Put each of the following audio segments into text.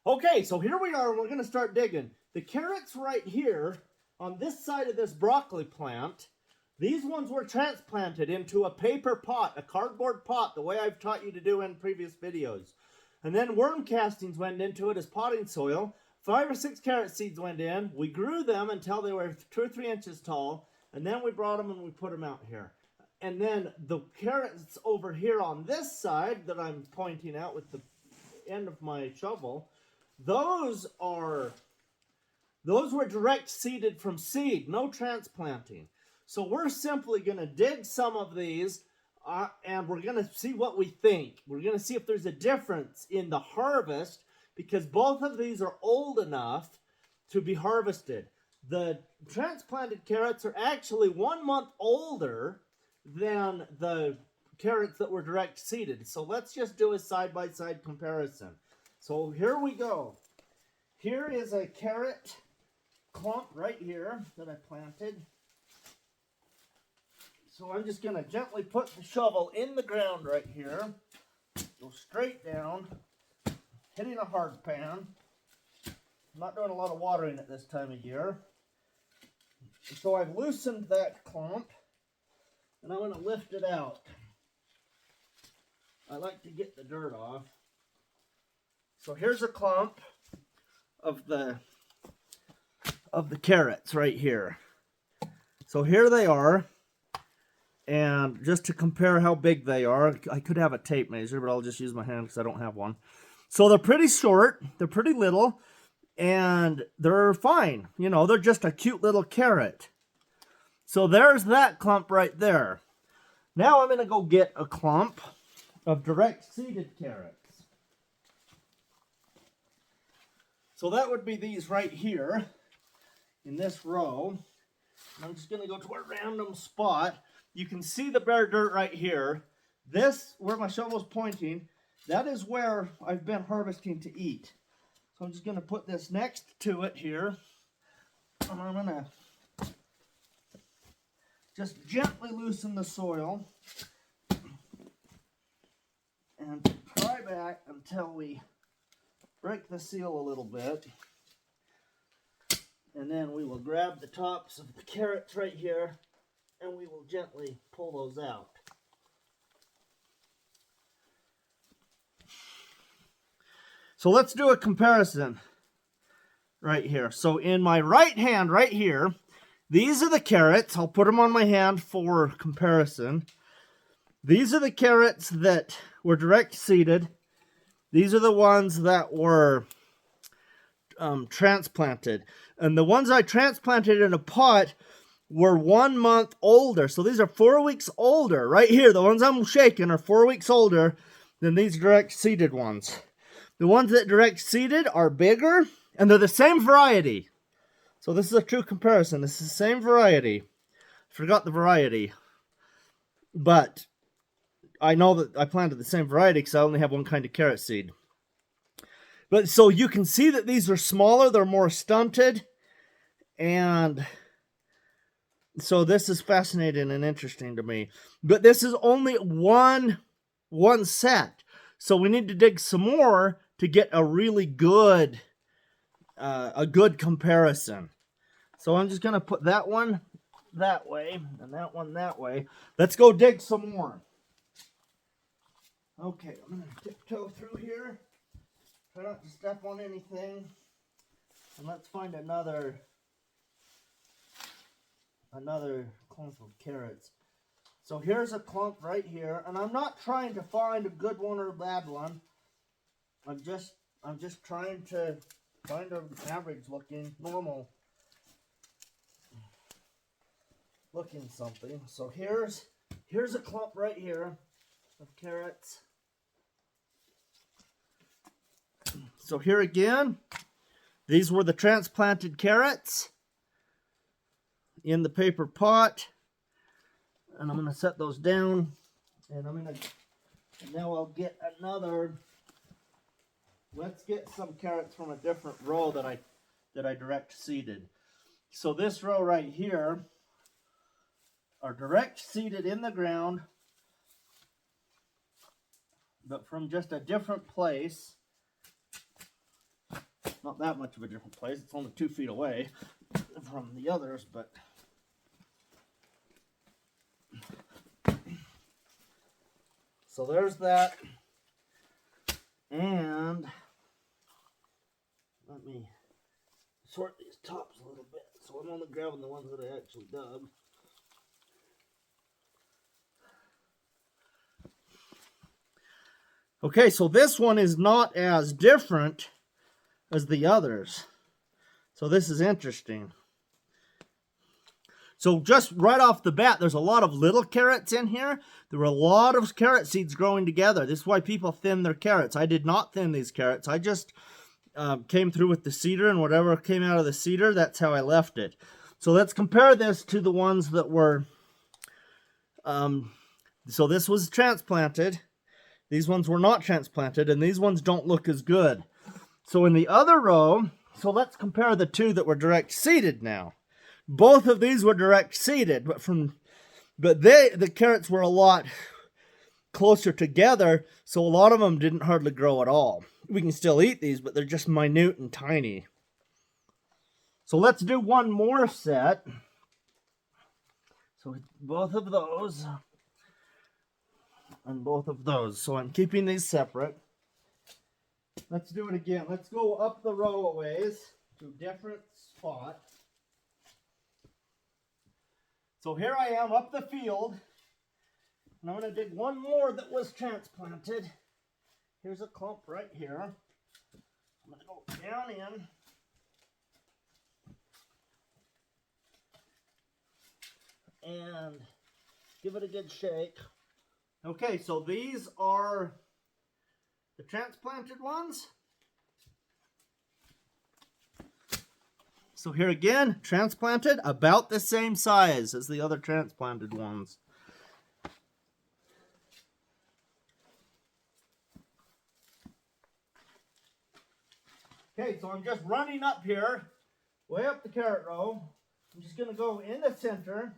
Okay, so here we are. We're going to start digging. The carrots right here on this side of this broccoli plant, these ones were transplanted into a paper pot, a cardboard pot, the way I've taught you to do in previous videos. And then worm castings went into it as potting soil. 5 or 6 carrot seeds went in. We grew them until they were 2 or 3 inches tall. And then we brought them and we put them out here. And then the carrots over here on this side that I'm pointing out with the end of my shovel, those were direct seeded from seed, no transplanting. So we're simply going to dig some of these and we're going to see what we think. We're going to see if there's a difference in the harvest because both of these are old enough to be harvested. The transplanted carrots are actually 1 month older than the carrots that were direct seeded. So let's just do a side-by-side comparison. So here we go. Here is a carrot clump right here that I planted. So I'm just going to gently put the shovel in the ground right here. Go straight down, hitting a hard pan. I'm not doing a lot of watering at this time of year. So I've loosened that clump and I'm going to lift it out. I like to get the dirt off. So here's a clump of the carrots right here. So here they are. And just to compare how big they are, I could have a tape measure, but I'll just use my hand because I don't have one. So they're pretty short, they're pretty little, and they're fine. You know, they're just a cute little carrot. So there's that clump right there. Now I'm going to go get a clump of direct seeded carrots. So that would be these right here in this row. I'm just going to go to a random spot. You can see the bare dirt right here. This, where my shovel's pointing, that is where I've been harvesting to eat. So I'm just going to put this next to it here. And I'm going to just gently loosen the soil and pry back until we break the seal a little bit. And then we will grab the tops of the carrots right here and we will gently pull those out. So let's do a comparison right here. So in my right hand right here, these are the carrots. I'll put them on my hand for comparison. These are the carrots that were direct seeded. These are the ones that were transplanted. And the ones I transplanted in a pot were 1 month older. So these are 4 weeks older. Right here, the ones I'm shaking are 4 weeks older than these direct seeded ones. The ones that direct seeded are bigger, and they're the same variety. So this is a true comparison. This is the same variety. Forgot the variety. But I know that I planted the same variety because I only have one kind of carrot seed. But so you can see that these are smaller, they're more stunted, and so this is fascinating and interesting to me. But this is only one set. So we need to dig some more to get a really good comparison. So I'm just going to put that one that way and that one that way. Let's go dig some more. Okay, I'm going to tiptoe through here. Try not to step on anything. And let's find another clump of carrots. So here's a clump right here, and I'm not trying to find a good one or a bad one. I'm just trying to find an average looking, normal looking something. So here's a clump right here of carrots. So here again, these were the transplanted carrots in the paper pot. And I'm going to set those down. And now I'll get another. Let's get some carrots from a different row that I direct seeded. So this row right here are direct seeded in the ground, but from just a different place. Not that much of a different place. It's only 2 feet away from the others, but so there's that. And let me sort these tops a little bit. So I'm only grabbing the ones that I actually dug. Okay, so this one is not as different as the others. So this is interesting. So just right off the bat, there's a lot of little carrots in here. There were a lot of carrot seeds growing together. This is why people thin their carrots. I did not thin these carrots. I just came through with the cedar, and whatever came out of the cedar, that's how I left it. So let's compare this to the ones that were... so this was transplanted. These ones were not transplanted, and these ones don't look as good. So in the other row, so let's compare the two that were direct seeded now. Both of these were direct seeded, but the carrots were a lot closer together, so a lot of them didn't hardly grow at all. We can still eat these, but they're just minute and tiny. So let's do one more set. So both of those and both of those. So I'm keeping these separate. Let's do it again. Let's go up the row a ways to a different spot. So here I am up the field, and I'm going to dig one more that was transplanted. Here's a clump right here. I'm going to go down in and give it a good shake. Okay, so these are the transplanted ones. So here again, transplanted, about the same size as the other transplanted ones. Okay, so I'm just running up here, way up the carrot row. I'm just going to go in the center.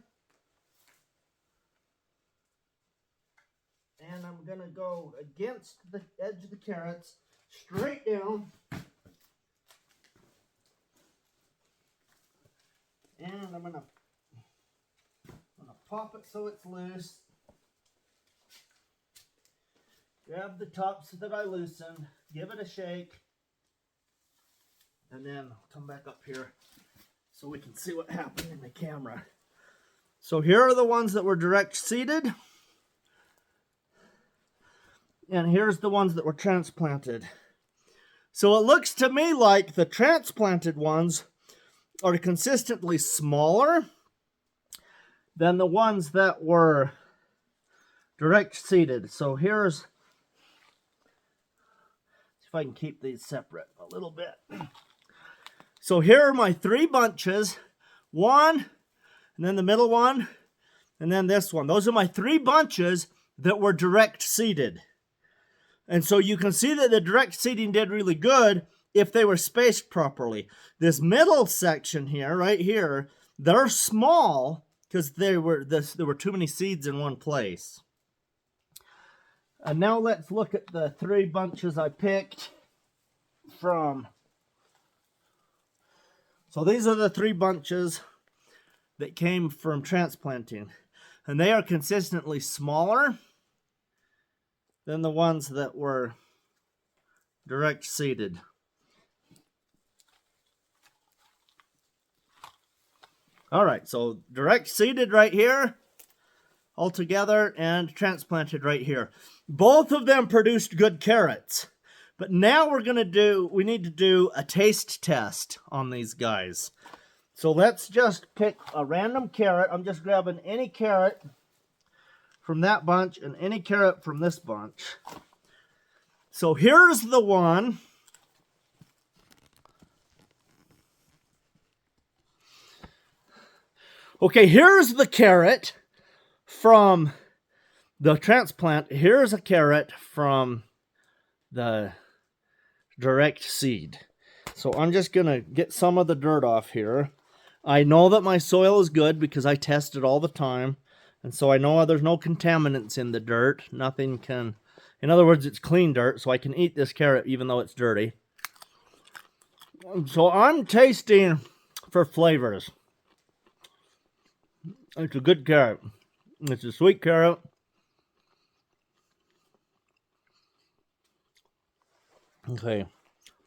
And I'm going to go against the edge of the carrots, straight down. And I'm gonna pop it so it's loose. Grab the tops that I loosened, give it a shake, and then I'll come back up here so we can see what happened in the camera. So here are the ones that were direct seeded, and here's the ones that were transplanted. So it looks to me like the transplanted ones are consistently smaller than the ones that were direct seeded. So here's, see if I can keep these separate a little bit. So here are my 3 bunches, one, and then the middle one, and then this one. Those are my 3 bunches that were direct seeded. And so you can see that the direct seeding did really good if they were spaced properly. This middle section here, right here, they're small because there were too many seeds in one place. And now let's look at the 3 bunches I picked from. So these are the 3 bunches that came from transplanting. And they are consistently smaller than the ones that were direct seeded. All right, so direct seeded right here, all together, and transplanted right here. Both of them produced good carrots. But now we need to do a taste test on these guys. So let's just pick a random carrot. I'm just grabbing any carrot from that bunch and any carrot from this bunch. So here's the one. Okay, here's the carrot from the transplant. Here's a carrot from the direct seed. So I'm just going to get some of the dirt off here. I know that my soil is good because I test it all the time. And so I know there's no contaminants in the dirt. Nothing can... In other words, it's clean dirt, so I can eat this carrot even though it's dirty. So I'm tasting for flavors. It's a good carrot. It's a sweet carrot. Okay,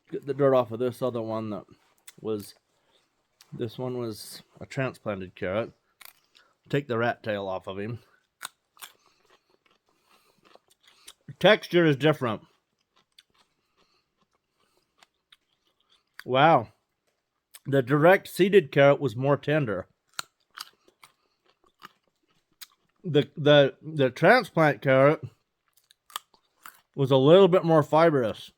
get the dirt off of this other one that was, this one was a transplanted carrot. Take the rat tail off of him. The texture is different. Wow. The direct seeded carrot was more tender. The transplant carrot was a little bit more fibrous.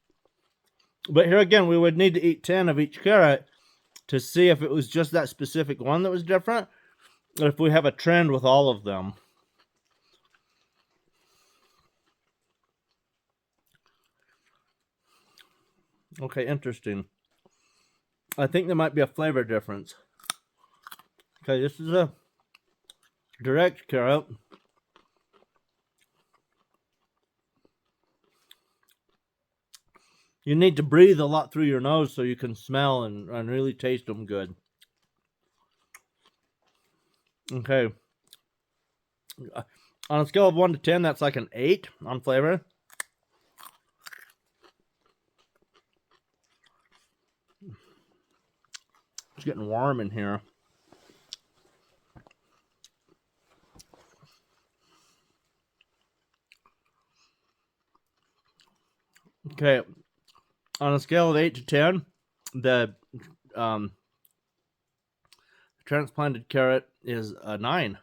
But here again, we would need to eat 10 of each carrot to see if it was just that specific one that was different, or if we have a trend with all of them. Okay, interesting. I think there might be a flavor difference. Okay, this is a direct carrot. You need to breathe a lot through your nose so you can smell and really taste them good. Okay. On a scale of 1 to 10, that's like an 8 on flavor. It's getting warm in here. Okay. On a scale of 8 to 10, the transplanted carrot is a 9.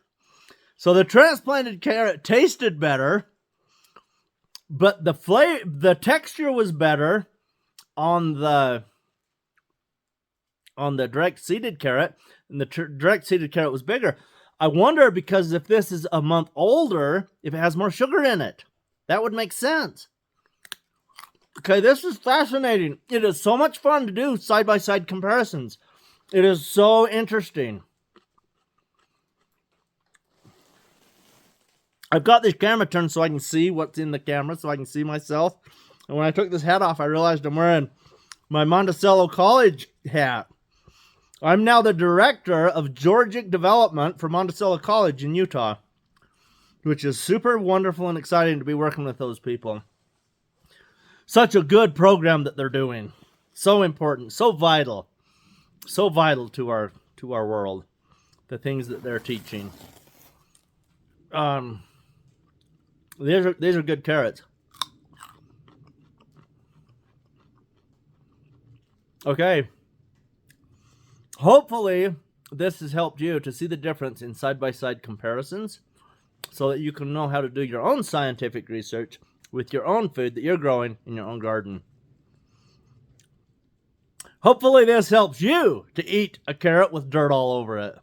So the transplanted carrot tasted better, but the texture was better on the direct seeded carrot, and the direct seeded carrot was bigger. I wonder, because if this is a month older, if it has more sugar in it. That would make sense. Okay, this is fascinating. It is so much fun to do side-by-side comparisons. It is so interesting. I've got this camera turned so I can see what's in the camera, so I can see myself. And when I took this hat off, I realized I'm wearing my Monticello College hat. I'm now the director of Georgic Development for Monticello College in Utah, which is super wonderful and exciting to be working with those people. Such a good program that they're doing. So important, so vital to our world. The things that they're teaching. These are good carrots. Okay. Hopefully, this has helped you to see the difference in side-by-side comparisons so that you can know how to do your own scientific research with your own food that you're growing in your own garden. Hopefully, this helps you to eat a carrot with dirt all over it.